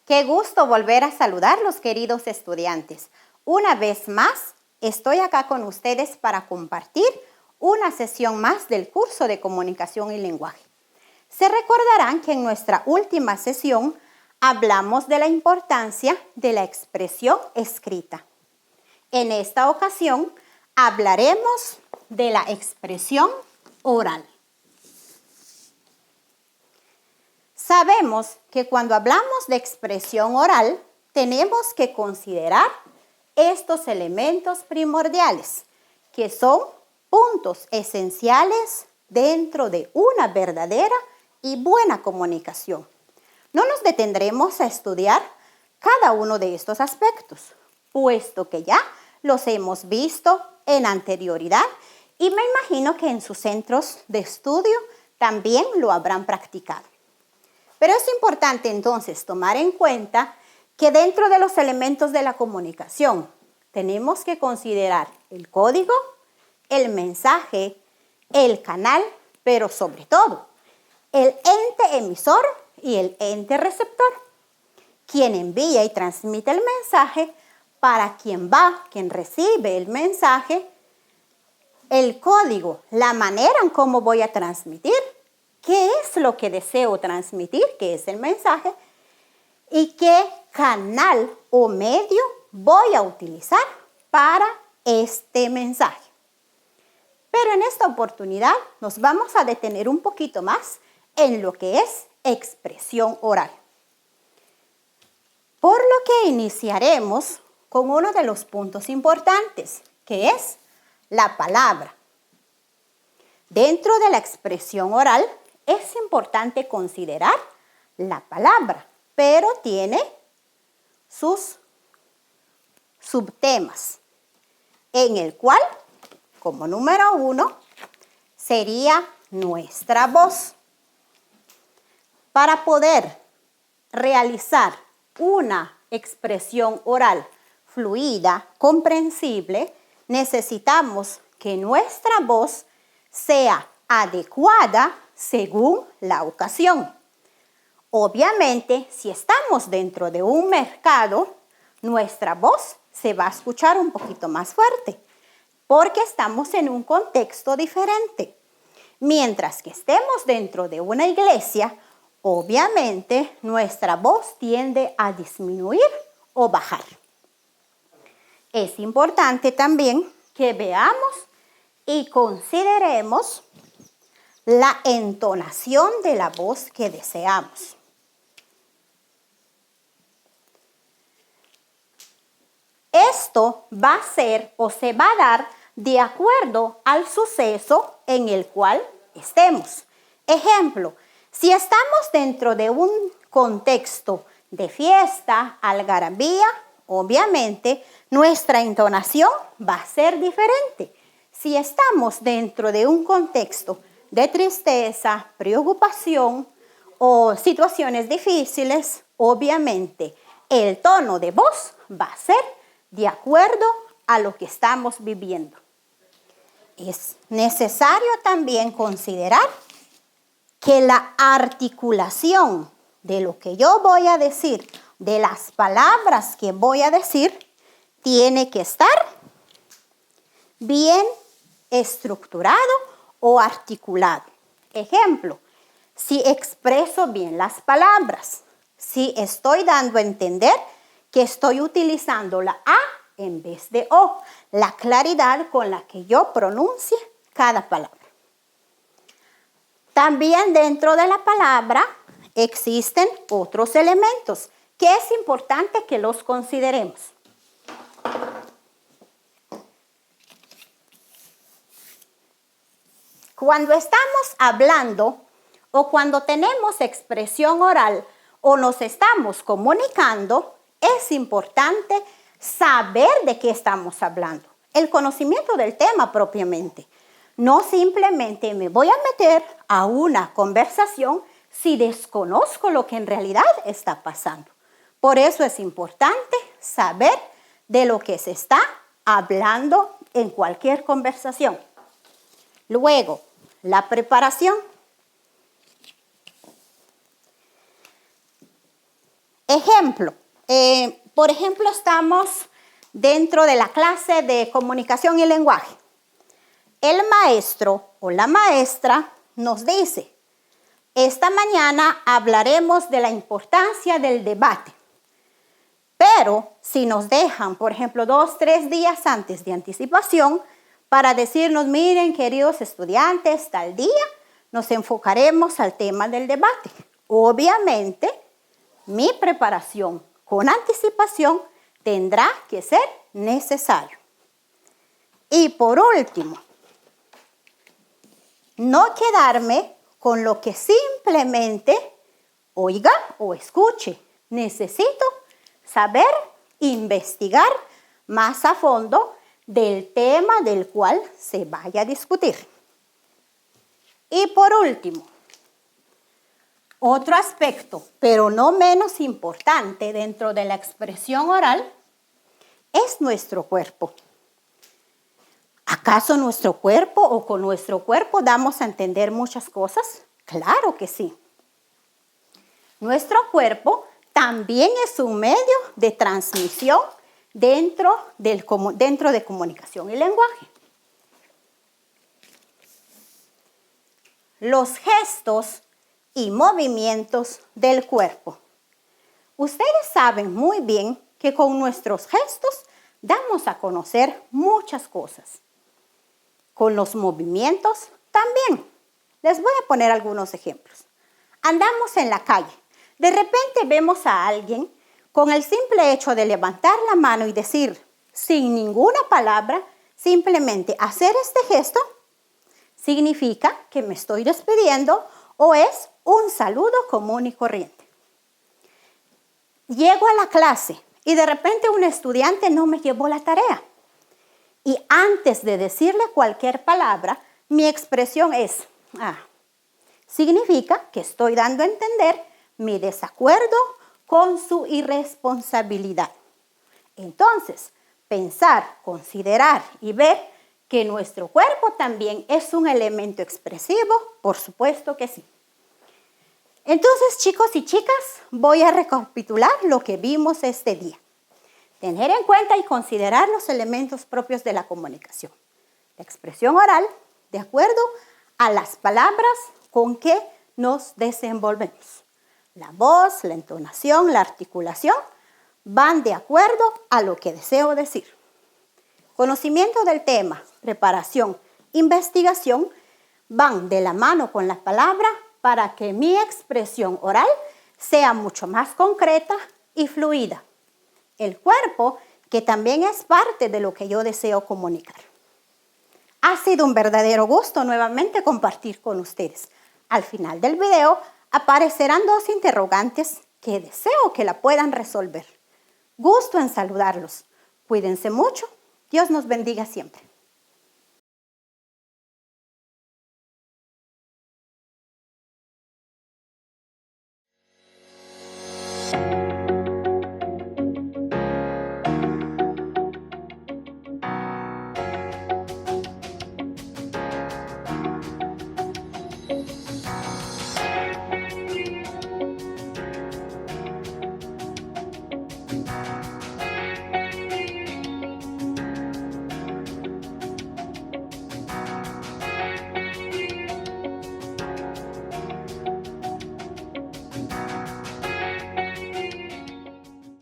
Qué gusto volver a saludarlos, queridos estudiantes. Una vez más, estoy acá con ustedes para compartir una sesión más del curso de Comunicación y Lenguaje. Se recordarán que en nuestra última sesión hablamos de la importancia de la expresión escrita. En esta ocasión hablaremos de la expresión oral. Sabemos que cuando hablamos de expresión oral, tenemos que considerar estos elementos primordiales, que son puntos esenciales dentro de una verdadera y buena comunicación. No nos detendremos a estudiar cada uno de estos aspectos, puesto que ya los hemos visto en anterioridad y me imagino que en sus centros de estudio también lo habrán practicado. Pero es importante entonces tomar en cuenta que dentro de los elementos de la comunicación tenemos que considerar el código, el mensaje, el canal, pero sobre todo el ente emisor y el ente receptor, quien envía y transmite el mensaje, para quien recibe el mensaje, el código, la manera en cómo voy a transmitir, qué es lo que deseo transmitir, qué es el mensaje, y qué canal o medio voy a utilizar para este mensaje. Pero en esta oportunidad nos vamos a detener un poquito más en lo que es expresión oral. Por lo que iniciaremos con uno de los puntos importantes, que es la palabra. Dentro de la expresión oral es importante considerar la palabra, pero tiene sus subtemas, en el cual, como número 1, sería nuestra voz. Para poder realizar una expresión oral fluida, comprensible, necesitamos que nuestra voz sea adecuada según la ocasión. Obviamente, si estamos dentro de un mercado, nuestra voz se va a escuchar un poquito más fuerte, porque estamos en un contexto diferente. Mientras que estemos dentro de una iglesia, obviamente nuestra voz tiende a disminuir o bajar. Es importante también que veamos y consideremos la entonación de la voz que deseamos. Esto va a ser o se va a dar de acuerdo al suceso en el cual estemos. Ejemplo, si estamos dentro de un contexto de fiesta, algarabía, obviamente nuestra entonación va a ser diferente. Si estamos dentro de un contexto de tristeza, preocupación o situaciones difíciles, obviamente el tono de voz va a ser de acuerdo a lo que estamos viviendo. Es necesario también considerar que la articulación de lo que yo voy a decir, de las palabras que voy a decir, tiene que estar bien estructurado o articulado. Ejemplo, si expreso bien las palabras, si estoy dando a entender que estoy utilizando la A en vez de O, la claridad con la que yo pronuncie cada palabra. También dentro de la palabra existen otros elementos que es importante que los consideremos. Cuando estamos hablando o cuando tenemos expresión oral o nos estamos comunicando, es importante saber de qué estamos hablando, el conocimiento del tema propiamente. No simplemente me voy a meter a una conversación si desconozco lo que en realidad está pasando. Por eso es importante saber de lo que se está hablando en cualquier conversación. Luego, la preparación. Ejemplo, por ejemplo, estamos dentro de la clase de comunicación y lenguaje. El maestro o la maestra nos dice, esta mañana hablaremos de la importancia del debate. Pero si nos dejan, por ejemplo, 2 o 3 días antes de anticipación para decirnos, miren, queridos estudiantes, tal día nos enfocaremos al tema del debate. Obviamente, mi preparación con anticipación tendrá que ser necesario. Y por último, no quedarme con lo que simplemente oiga o escuche. Necesito saber, investigar más a fondo del tema del cual se vaya a discutir. Y por último, otro aspecto, pero no menos importante dentro de la expresión oral, es nuestro cuerpo. ¿Acaso nuestro cuerpo o con nuestro cuerpo damos a entender muchas cosas? Claro que sí. Nuestro cuerpo también es un medio de transmisión dentro de comunicación y lenguaje. Los gestos y movimientos del cuerpo. Ustedes saben muy bien que con nuestros gestos damos a conocer muchas cosas. Con los movimientos también. Les voy a poner algunos ejemplos. Andamos en la calle. De repente vemos a alguien con el simple hecho de levantar la mano y decir, sin ninguna palabra, simplemente hacer este gesto, significa que me estoy despidiendo o es un saludo común y corriente. Llego a la clase y de repente un estudiante no me llevó la tarea. Y antes de decirle cualquier palabra, mi expresión es, significa que estoy dando a entender mi desacuerdo con su irresponsabilidad. Entonces, pensar, considerar y ver que nuestro cuerpo también es un elemento expresivo, por supuesto que sí. Entonces, chicos y chicas, voy a recapitular lo que vimos este día. Tener en cuenta y considerar los elementos propios de la comunicación. La expresión oral, de acuerdo a las palabras con que nos desenvolvemos. La voz, la entonación, la articulación van de acuerdo a lo que deseo decir. Conocimiento del tema, preparación, investigación van de la mano con la palabra para que mi expresión oral sea mucho más concreta y fluida. El cuerpo, que también es parte de lo que yo deseo comunicar. Ha sido un verdadero gusto nuevamente compartir con ustedes. Al final del video aparecerán 2 interrogantes que deseo que la puedan resolver. Gusto en saludarlos. Cuídense mucho. Dios nos bendiga siempre.